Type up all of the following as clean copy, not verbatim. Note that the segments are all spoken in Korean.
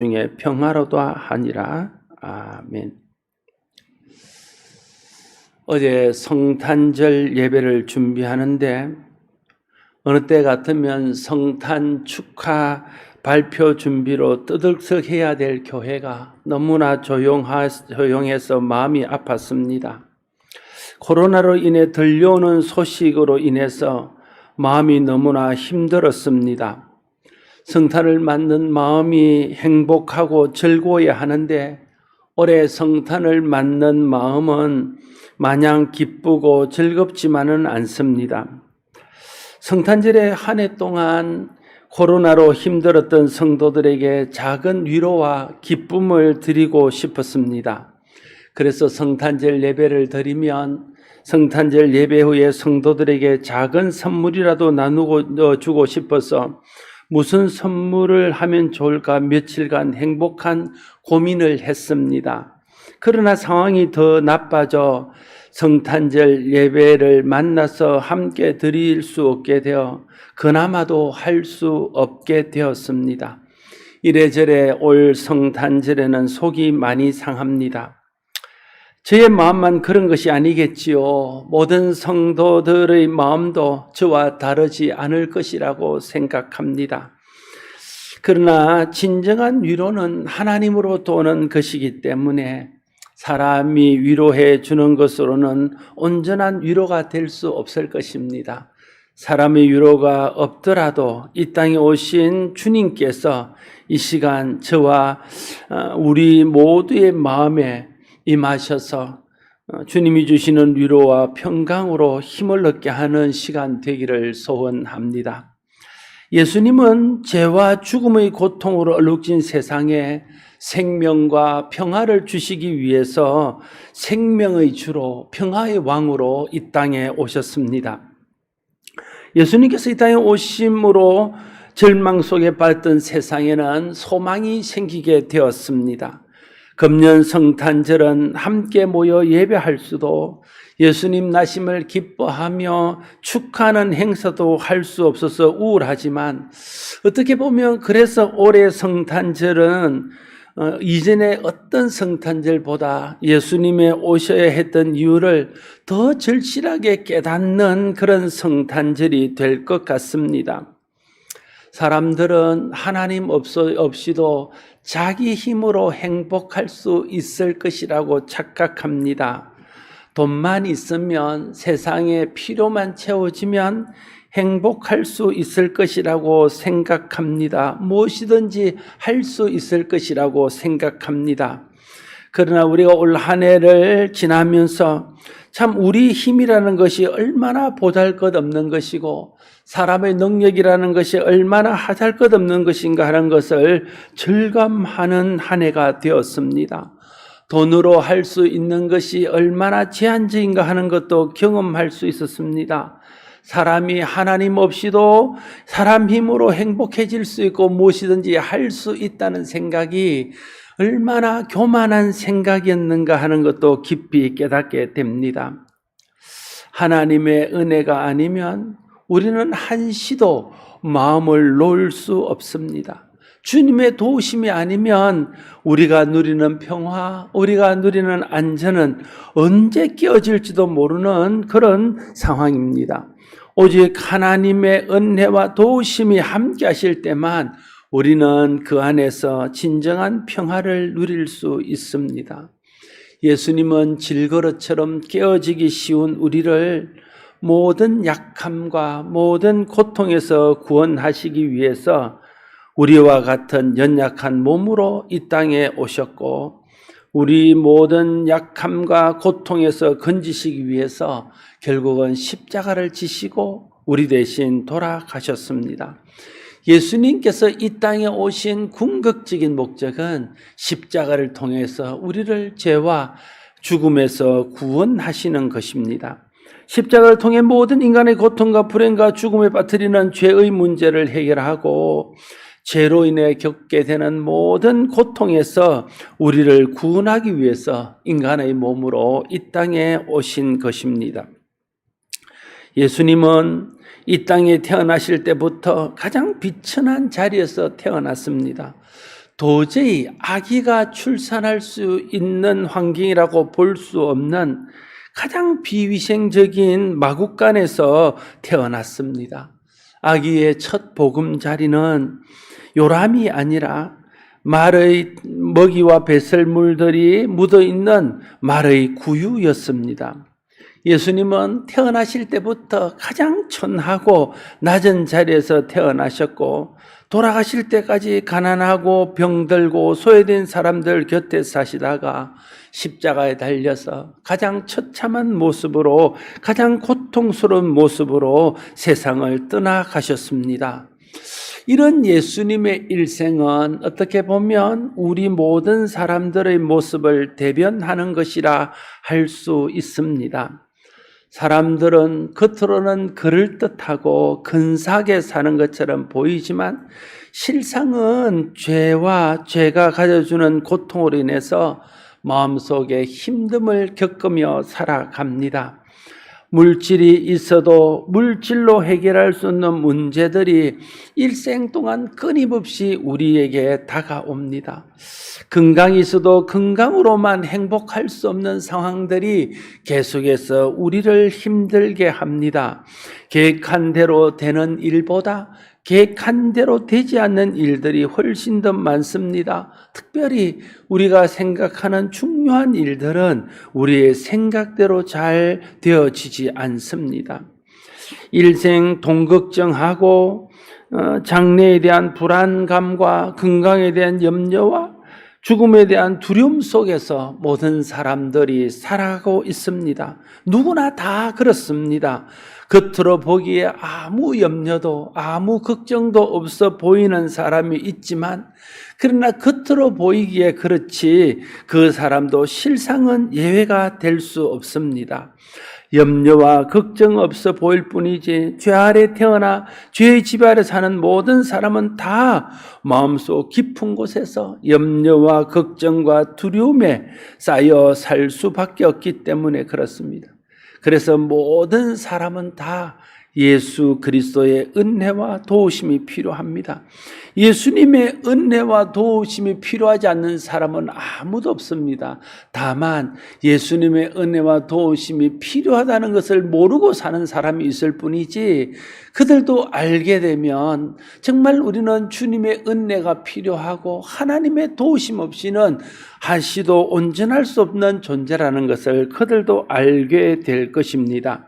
중에 평화로다 하니라. 아멘. 어제 성탄절 예배를 준비하는데 어느 때 같으면 성탄 축하 발표 준비로 떠들썩해야 될 교회가 너무나 조용해서 마음이 아팠습니다. 코로나로 인해 들려오는 소식으로 인해서 마음이 너무나 힘들었습니다. 성탄을 맞는 마음이 행복하고 즐거워야 하는데 올해 성탄을 맞는 마음은 마냥 기쁘고 즐겁지만은 않습니다. 성탄절의 한 해 동안 코로나로 힘들었던 성도들에게 작은 위로와 기쁨을 드리고 싶었습니다. 그래서 성탄절 예배를 드리면 성탄절 예배 후에 성도들에게 작은 선물이라도 나누고 주고 싶어서 무슨 선물을 하면 좋을까 며칠간 행복한 고민을 했습니다. 그러나 상황이 더 나빠져 성탄절 예배를 만나서 함께 드릴 수 없게 되어 그나마도 할 수 없게 되었습니다. 이래저래 올 성탄절에는 속이 많이 상합니다. 저의 마음만 그런 것이 아니겠지요. 모든 성도들의 마음도 저와 다르지 않을 것이라고 생각합니다. 그러나 진정한 위로는 하나님으로부터 오는 것이기 때문에 사람이 위로해 주는 것으로는 온전한 위로가 될 수 없을 것입니다. 사람의 위로가 없더라도 이 땅에 오신 주님께서 이 시간 저와 우리 모두의 마음에 임하셔서 주님이 주시는 위로와 평강으로 힘을 얻게 하는 시간 되기를 소원합니다. 예수님은 죄와 죽음의 고통으로 얼룩진 세상에 생명과 평화를 주시기 위해서 생명의 주로 평화의 왕으로 이 땅에 오셨습니다. 예수님께서 이 땅에 오심으로 절망 속에 빠졌던 세상에는 소망이 생기게 되었습니다. 금년 성탄절은 함께 모여 예배할 수도 예수님 나심을 기뻐하며 축하하는 행사도 할 수 없어서 우울하지만 어떻게 보면 그래서 올해 성탄절은 이전에 어떤 성탄절보다 예수님의 오셔야 했던 이유를 더 절실하게 깨닫는 그런 성탄절이 될 것 같습니다. 사람들은 하나님 없이도 자기 힘으로 행복할 수 있을 것이라고 착각합니다. 돈만 있으면 세상에 필요만 채워지면 행복할 수 있을 것이라고 생각합니다. 무엇이든지 할 수 있을 것이라고 생각합니다. 그러나 우리가 올 한 해를 지나면서 참 우리 힘이라는 것이 얼마나 보잘것없는 것이고 사람의 능력이라는 것이 얼마나 하잘것없는 것인가 하는 것을 절감하는 한 해가 되었습니다. 돈으로 할 수 있는 것이 얼마나 제한적인가 하는 것도 경험할 수 있었습니다. 사람이 하나님 없이도 사람 힘으로 행복해질 수 있고 무엇이든지 할 수 있다는 생각이 얼마나 교만한 생각이었는가 하는 것도 깊이 깨닫게 됩니다. 하나님의 은혜가 아니면 우리는 한시도 마음을 놓을 수 없습니다. 주님의 도우심이 아니면 우리가 누리는 평화, 우리가 누리는 안전은 언제 깨어질지도 모르는 그런 상황입니다. 오직 하나님의 은혜와 도우심이 함께 하실 때만 우리는 그 안에서 진정한 평화를 누릴 수 있습니다. 예수님은 질그릇처럼 깨어지기 쉬운 우리를 모든 약함과 모든 고통에서 구원하시기 위해서 우리와 같은 연약한 몸으로 이 땅에 오셨고 우리 모든 약함과 고통에서 건지시기 위해서 결국은 십자가를 지시고 우리 대신 돌아가셨습니다. 예수님께서 이 땅에 오신 궁극적인 목적은 십자가를 통해서 우리를 죄와 죽음에서 구원하시는 것입니다. 십자가를 통해 모든 인간의 고통과 불행과 죽음에 빠뜨리는 죄의 문제를 해결하고 죄로 인해 겪게 되는 모든 고통에서 우리를 구원하기 위해서 인간의 몸으로 이 땅에 오신 것입니다. 예수님은 이 땅에 태어나실 때부터 가장 비천한 자리에서 태어났습니다. 도저히 아기가 출산할 수 있는 환경이라고 볼 수 없는 가장 비위생적인 마국간에서 태어났습니다. 아기의 첫 보금자리는 요람이 아니라 말의 먹이와 배설물들이 묻어있는 말의 구유였습니다. 예수님은 태어나실 때부터 가장 천하고 낮은 자리에서 태어나셨고 돌아가실 때까지 가난하고 병들고 소외된 사람들 곁에 사시다가 십자가에 달려서 가장 처참한 모습으로 가장 고통스러운 모습으로 세상을 떠나가셨습니다. 이런 예수님의 일생은 어떻게 보면 우리 모든 사람들의 모습을 대변하는 것이라 할 수 있습니다. 사람들은 겉으로는 그럴듯하고 근사하게 사는 것처럼 보이지만 실상은 죄와 죄가 가져주는 고통으로 인해서 마음속에 힘듦을 겪으며 살아갑니다. 물질이 있어도 물질로 해결할 수 없는 문제들이 일생 동안 끊임없이 우리에게 다가옵니다. 건강이 있어도 건강으로만 행복할 수 없는 상황들이 계속해서 우리를 힘들게 합니다. 계획한 대로 되는 일보다 계획한 대로 되지 않는 일들이 훨씬 더 많습니다. 특별히 우리가 생각하는 중요한 일들은 우리의 생각대로 잘 되어지지 않습니다. 일생 동걱정하고 장래에 대한 불안감과 건강에 대한 염려와 죽음에 대한 두려움 속에서 모든 사람들이 살아가고 있습니다. 누구나 다 그렇습니다. 겉으로 보기에 아무 염려도 아무 걱정도 없어 보이는 사람이 있지만 그러나 겉으로 보이기에 그렇지 그 사람도 실상은 예외가 될 수 없습니다. 염려와 걱정 없어 보일 뿐이지 죄 아래 태어나 죄의 집 아래 사는 모든 사람은 다 마음속 깊은 곳에서 염려와 걱정과 두려움에 쌓여 살 수밖에 없기 때문에 그렇습니다. 그래서 모든 사람은 다 예수 그리스도의 은혜와 도우심이 필요합니다. 예수님의 은혜와 도우심이 필요하지 않는 사람은 아무도 없습니다. 다만 예수님의 은혜와 도우심이 필요하다는 것을 모르고 사는 사람이 있을 뿐이지 그들도 알게 되면 정말 우리는 주님의 은혜가 필요하고 하나님의 도우심 없이는 한시도 온전할 수 없는 존재라는 것을 그들도 알게 될 것입니다.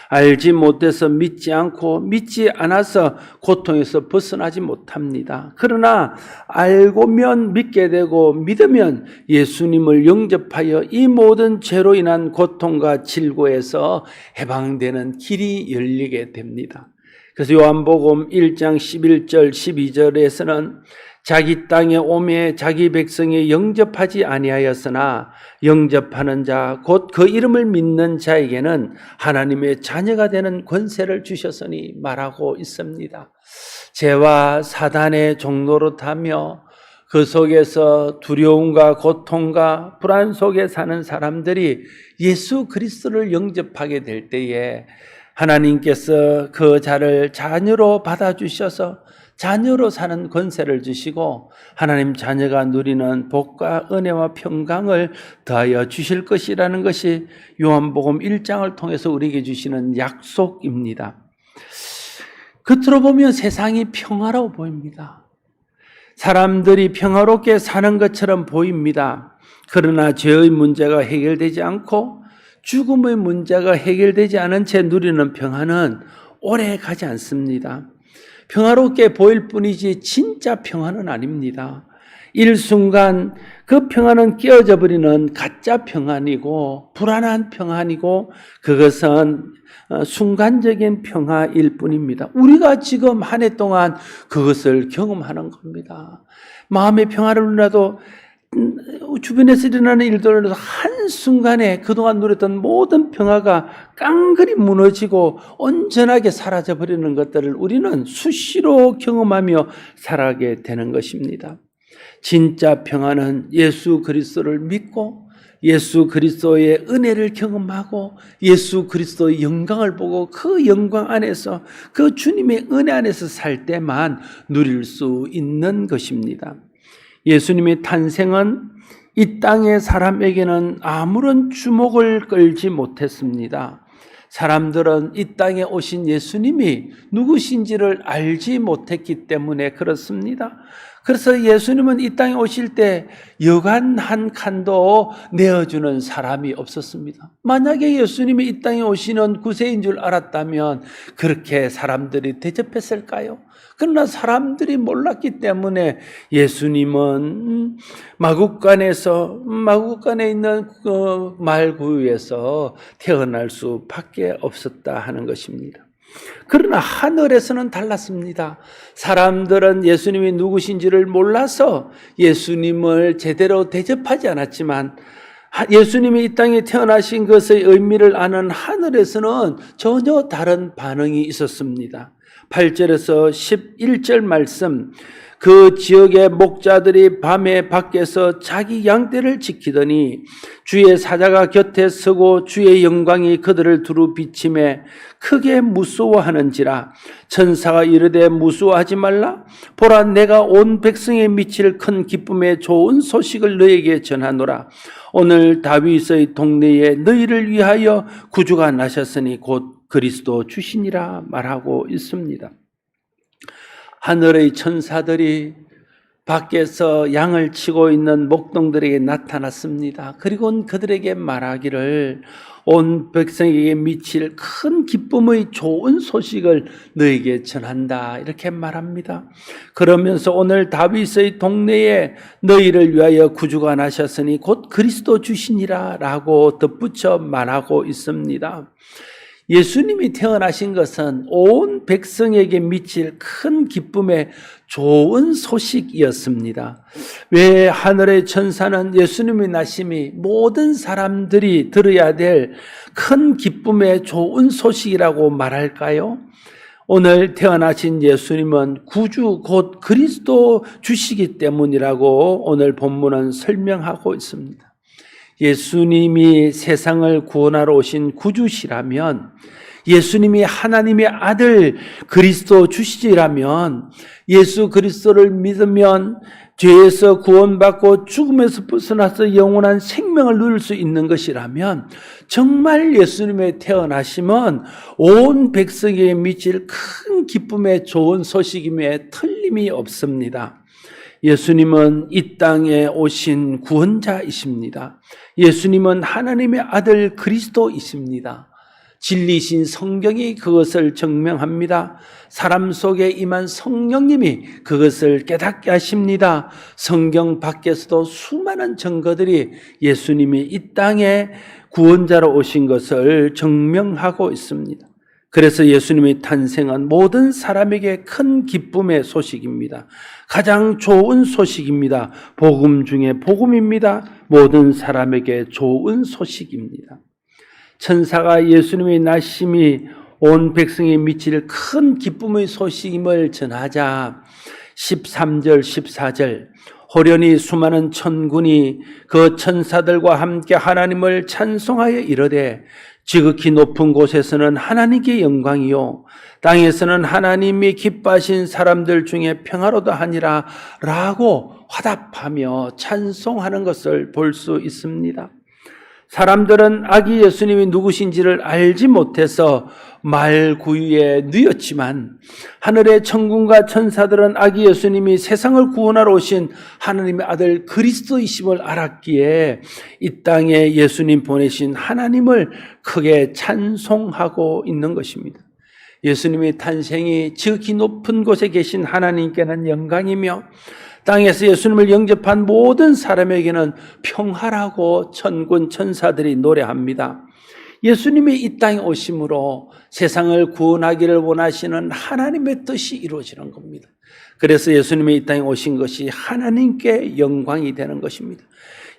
알지 못해서 믿지 않고 믿지 않아서 고통에서 벗어나지 못합니다. 그러나 알고면 믿게 되고 믿으면 예수님을 영접하여 이 모든 죄로 인한 고통과 질고에서 해방되는 길이 열리게 됩니다. 그래서 요한복음 1장 11절 12절에서는 자기 땅에 오매 자기 백성이 영접하지 아니하였으나 영접하는 자 곧 그 이름을 믿는 자에게는 하나님의 자녀가 되는 권세를 주셨으니 말하고 있습니다. 죄와 사단의 종로로 타며 그 속에서 두려움과 고통과 불안 속에 사는 사람들이 예수 그리스도를 영접하게 될 때에 하나님께서 그 자를 자녀로 받아주셔서 자녀로 사는 권세를 주시고 하나님 자녀가 누리는 복과 은혜와 평강을 더하여 주실 것이라는 것이 요한복음 1장을 통해서 우리에게 주시는 약속입니다. 겉으로 보면 세상이 평화로워 보입니다. 사람들이 평화롭게 사는 것처럼 보입니다. 그러나 죄의 문제가 해결되지 않고 죽음의 문제가 해결되지 않은 채 누리는 평화는 오래 가지 않습니다. 평화롭게 보일 뿐이지 진짜 평화는 아닙니다. 일순간 그 평화는 깨어져 버리는 가짜 평안이고 불안한 평안이고 그것은 순간적인 평화일 뿐입니다. 우리가 지금 한 해 동안 그것을 경험하는 겁니다. 마음의 평화를 누려도 주변에서 일어나는 일들로 한순간에 그동안 누렸던 모든 평화가 깡그리 무너지고 온전하게 사라져버리는 것들을 우리는 수시로 경험하며 살아가게 되는 것입니다. 진짜 평화는 예수 그리스도를 믿고 예수 그리스도의 은혜를 경험하고 예수 그리스도의 영광을 보고 그 영광 안에서 그 주님의 은혜 안에서 살 때만 누릴 수 있는 것입니다. 예수님의 탄생은 이 땅의 사람에게는 아무런 주목을 끌지 못했습니다. 사람들은 이 땅에 오신 예수님이 누구신지를 알지 못했기 때문에 그렇습니다. 그래서 예수님은 이 땅에 오실 때 여간 한 칸도 내어주는 사람이 없었습니다. 만약에 예수님이 이 땅에 오시는 구세인 줄 알았다면 그렇게 사람들이 대접했을까요? 그러나 사람들이 몰랐기 때문에 예수님은 마국간에 있는 그 말구유에서 태어날 수밖에 없었다 하는 것입니다. 그러나 하늘에서는 달랐습니다. 사람들은 예수님이 누구신지를 몰라서 예수님을 제대로 대접하지 않았지만 예수님이 이 땅에 태어나신 것의 의미를 아는 하늘에서는 전혀 다른 반응이 있었습니다. 8절에서 11절 말씀, 그 지역의 목자들이 밤에 밖에서 자기 양떼를 지키더니 주의 사자가 곁에 서고 주의 영광이 그들을 두루 비치매 크게 무서워하는지라. 천사가 이르되 무서워하지 말라. 보라, 내가 온 백성에 미칠 큰 기쁨의 좋은 소식을 너에게 전하노라. 오늘 다윗의 동네에 너희를 위하여 구주가 나셨으니 곧 그리스도 주시니라 말하고 있습니다. 하늘의 천사들이 밖에서 양을 치고 있는 목동들에게 나타났습니다. 그리고 그들에게 말하기를 온 백성에게 미칠 큰 기쁨의 좋은 소식을 너에게 전한다, 이렇게 말합니다. 그러면서 오늘 다윗의 동네에 너희를 위하여 구주가 나셨으니 곧 그리스도 주시니라 라고 덧붙여 말하고 있습니다. 예수님이 태어나신 것은 온 백성에게 미칠 큰 기쁨의 좋은 소식이었습니다. 왜 하늘의 천사는 예수님의 나심이 모든 사람들이 들어야 될 큰 기쁨의 좋은 소식이라고 말할까요? 오늘 태어나신 예수님은 구주 곧 그리스도 주시기 때문이라고 오늘 본문은 설명하고 있습니다. 예수님이 세상을 구원하러 오신 구주시라면, 예수님이 하나님의 아들 그리스도 주시라면, 예수 그리스도를 믿으면 죄에서 구원받고 죽음에서 벗어나서 영원한 생명을 누릴 수 있는 것이라면 정말 예수님의 태어나심은 온 백성에게 미칠 큰 기쁨의 좋은 소식임에 틀림이 없습니다. 예수님은 이 땅에 오신 구원자이십니다. 예수님은 하나님의 아들 그리스도이십니다. 진리신 성경이 그것을 증명합니다. 사람 속에 임한 성령님이 그것을 깨닫게 하십니다. 성경 밖에서도 수많은 증거들이 예수님이 이 땅에 구원자로 오신 것을 증명하고 있습니다. 그래서 예수님의 탄생은 모든 사람에게 큰 기쁨의 소식입니다. 가장 좋은 소식입니다. 복음 중에 복음입니다. 모든 사람에게 좋은 소식입니다. 천사가 예수님의 나심이 온 백성에 미칠 큰 기쁨의 소식임을 전하자 13절 14절 호련히 수많은 천군이 그 천사들과 함께 하나님을 찬송하여 이르되 지극히 높은 곳에서는 하나님께 영광이요 땅에서는 하나님이 기뻐하신 사람들 중에 평화로다 하니라 라고 화답하며 찬송하는 것을 볼 수 있습니다. 사람들은 아기 예수님이 누구신지를 알지 못해서 말구유에 누였지만 하늘의 천군과 천사들은 아기 예수님이 세상을 구원하러 오신 하나님의 아들 그리스도이심을 알았기에 이 땅에 예수님 보내신 하나님을 크게 찬송하고 있는 것입니다. 예수님의 탄생이 지극히 높은 곳에 계신 하나님께는 영광이며 땅에서 예수님을 영접한 모든 사람에게는 평화라고 천군 천사들이 노래합니다. 예수님이 이 땅에 오심으로 세상을 구원하기를 원하시는 하나님의 뜻이 이루어지는 겁니다. 그래서 예수님이 이 땅에 오신 것이 하나님께 영광이 되는 것입니다.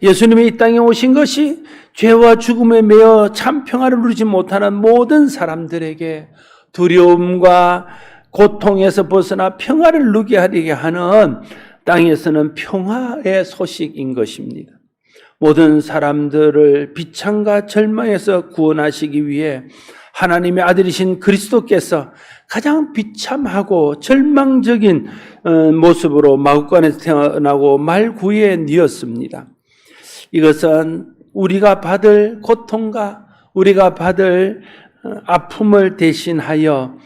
예수님이 이 땅에 오신 것이 죄와 죽음에 매여 참 평화를 누리지 못하는 모든 사람들에게 두려움과 고통에서 벗어나 평화를 누리게 하게 하는 땅에서는 평화의 소식인 것입니다. 모든 사람들을 비참과 절망에서 구원하시기 위해 하나님의 아들이신 그리스도께서 가장 비참하고 절망적인 모습으로 마구간에서 태어나고 말구에 뉘었습니다. 이것은 우리가 받을 고통과 우리가 받을 아픔을 대신하여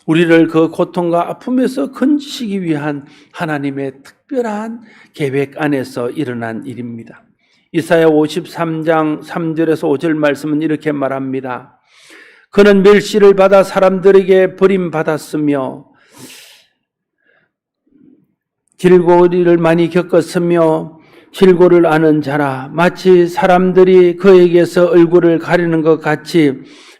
우리를 그 고통과 아픔에서 건지시기 위한 하나님의 특별한 계획 안에서 일어난 일입니다. 이사야 53장 3절에서 5절 말씀은 이렇게 말합니다. 그는 멸시를 받아 사람들에게 버림받았으며 질고리를 많이 겪었으며 질고를 아는 자라. 마치 사람들이 그에게서 얼굴을 가리는 것 같이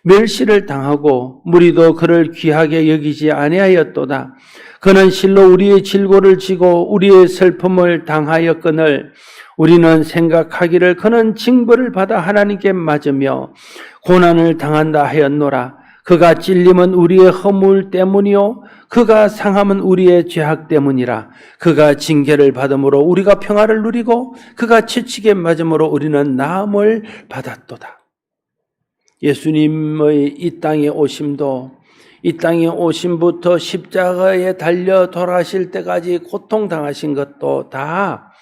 멸시를 당하고 무리도 그를 귀하게 여기지 아니하였도다. 그는 실로 우리의 질고를 지고 우리의 슬픔을 당하였거늘 우리는 생각하기를 그는 징벌을 받아 하나님께 맞으며 고난을 당한다 하였노라. 그가 찔림은 우리의 허물 때문이요 그가 상함은 우리의 죄악 때문이라. 그가 징계를 받음으로 우리가 평화를 누리고 그가 채찍에 맞음으로 우리는 나음을 받았도다. 예수님의 이 땅에 오심도 이 땅에 오심부터 십자가에 달려 돌아가실 때까지 고통당하신 것도 다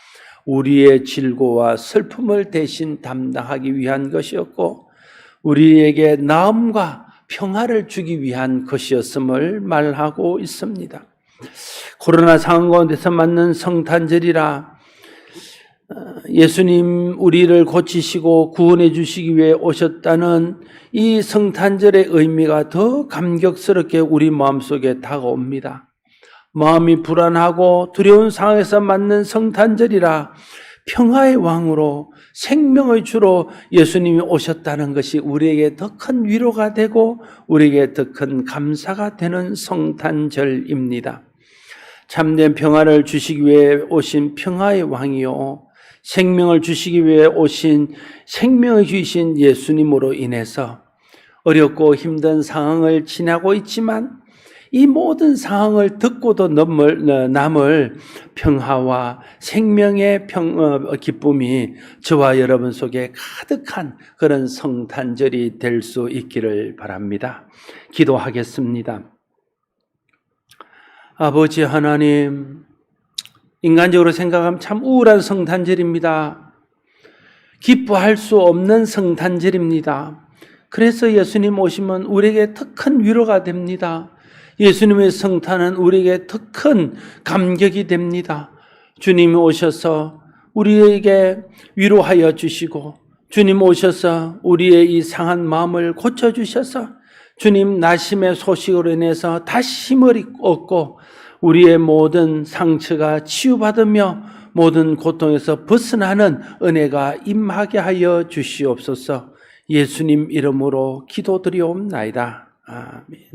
우리의 질고와 슬픔을 대신 담당하기 위한 것이었고 우리에게 나음과 평화를 주기 위한 것이었음을 말하고 있습니다. 코로나 상황 가운데서 맞는 성탄절이라 예수님 우리를 고치시고 구원해 주시기 위해 오셨다는 이 성탄절의 의미가 더 감격스럽게 우리 마음속에 다가옵니다. 마음이 불안하고 두려운 상황에서 맞는 성탄절이라 평화의 왕으로 생명의 주로 예수님이 오셨다는 것이 우리에게 더 큰 위로가 되고 우리에게 더 큰 감사가 되는 성탄절입니다. 참된 평화를 주시기 위해 오신 평화의 왕이요 생명을 주시기 위해 오신 생명을 주신 예수님으로 인해서 어렵고 힘든 상황을 지나고 있지만 이 모든 상황을 듣고도 남을 평화와 생명의 기쁨이 저와 여러분 속에 가득한 그런 성탄절이 될 수 있기를 바랍니다. 기도하겠습니다. 아버지 하나님, 인간적으로 생각하면 참 우울한 성탄절입니다. 기뻐할 수 없는 성탄절입니다. 그래서 예수님 오시면 우리에게 더 큰 위로가 됩니다. 예수님의 성탄은 우리에게 더 큰 감격이 됩니다. 주님이 오셔서 우리에게 위로하여 주시고 주님 오셔서 우리의 이 상한 마음을 고쳐주셔서 주님 나심의 소식으로 인해서 다시 힘을 얻고 우리의 모든 상처가 치유받으며 모든 고통에서 벗어나는 은혜가 임하게 하여 주시옵소서. 예수님 이름으로 기도드리옵나이다. 아멘.